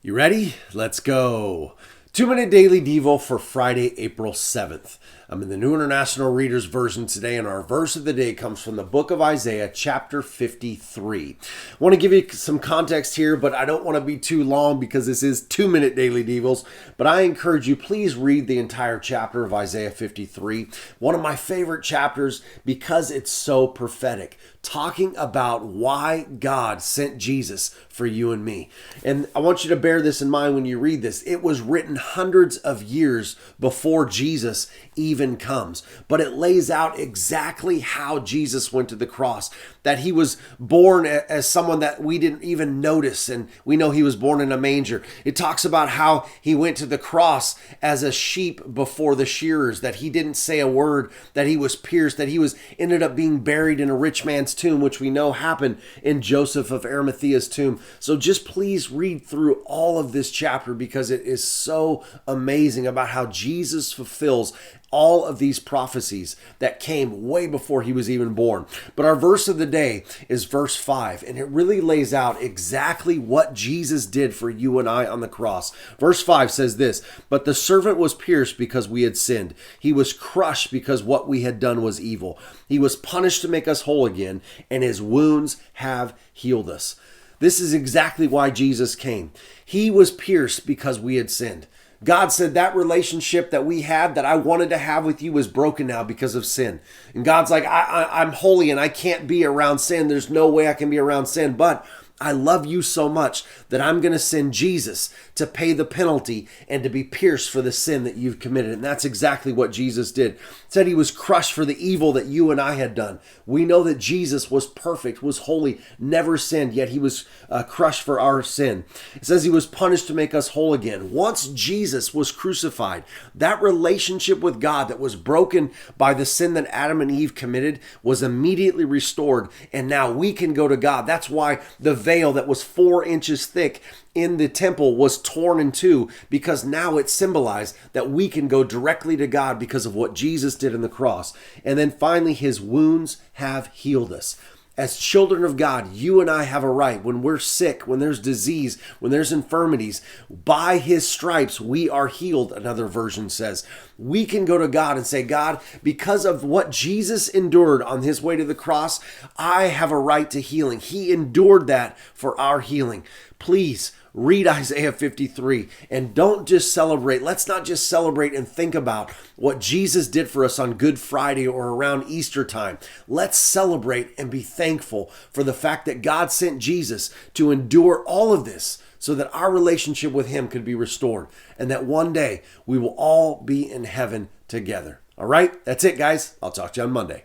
You ready? Let's go. 2-minute daily devo for Friday, April 7th. I'm in the New International Reader's Version today, and our verse of the day comes from the book of Isaiah, chapter 53. I want to give you some context here, but I don't want to be too long because this is 2-minute daily devos. But I encourage you, please read the entire chapter of Isaiah 53. One of my favorite chapters because it's so prophetic, talking about why God sent Jesus for you and me. And I want you to bear this in mind when you read this. It was written hundreds of years before Jesus even comes, but it lays out exactly how Jesus went to the cross, that he was born as someone that we didn't even notice, and we know he was born in a manger. It talks about how he went to the cross as a sheep before the shearers, that he didn't say a word, that he was pierced, that he was ended up being buried in a rich man's tomb, which we know happened in Joseph of Arimathea's tomb. So just please read through all of this chapter because it is so amazing about how Jesus fulfills all of these prophecies that came way before he was even born. But our verse of the day is verse 5, and it really lays out exactly what Jesus did for you and I on the cross. Verse 5 says this, "But the servant was pierced because we had sinned. He was crushed because what we had done was evil. He was punished to make us whole again, and his wounds have healed us." This is exactly why Jesus came. He was pierced because we had sinned. God said that relationship that we had, that I wanted to have with you, is broken now because of sin. And God's like, I'm holy and I can't be around sin. There's no way I can be around sin. But I love you so much that I'm going to send Jesus to pay the penalty and to be pierced for the sin that you've committed. And that's exactly what Jesus did. It said he was crushed for the evil that you and I had done. We know that Jesus was perfect, was holy, never sinned, yet he was crushed for our sin. It says he was punished to make us whole again. Once Jesus was crucified, that relationship with God that was broken by the sin that Adam and Eve committed was immediately restored. And now we can go to God. That's why the veil that was 4 inches thick in the temple was torn in two, because now it symbolized that we can go directly to God because of what Jesus did on the cross. And then finally, his wounds have healed us. As children of God, you and I have a right. When we're sick, when there's disease, when there's infirmities, by his stripes, we are healed, another version says. We can go to God and say, God, because of what Jesus endured on his way to the cross, I have a right to healing. He endured that for our healing. Please read Isaiah 53 and don't just celebrate. Let's not just celebrate and think about what Jesus did for us on Good Friday or around Easter time. Let's celebrate and be thankful for the fact that God sent Jesus to endure all of this so that our relationship with him could be restored and that one day we will all be in heaven together. All right, that's it, guys. I'll talk to you on Monday.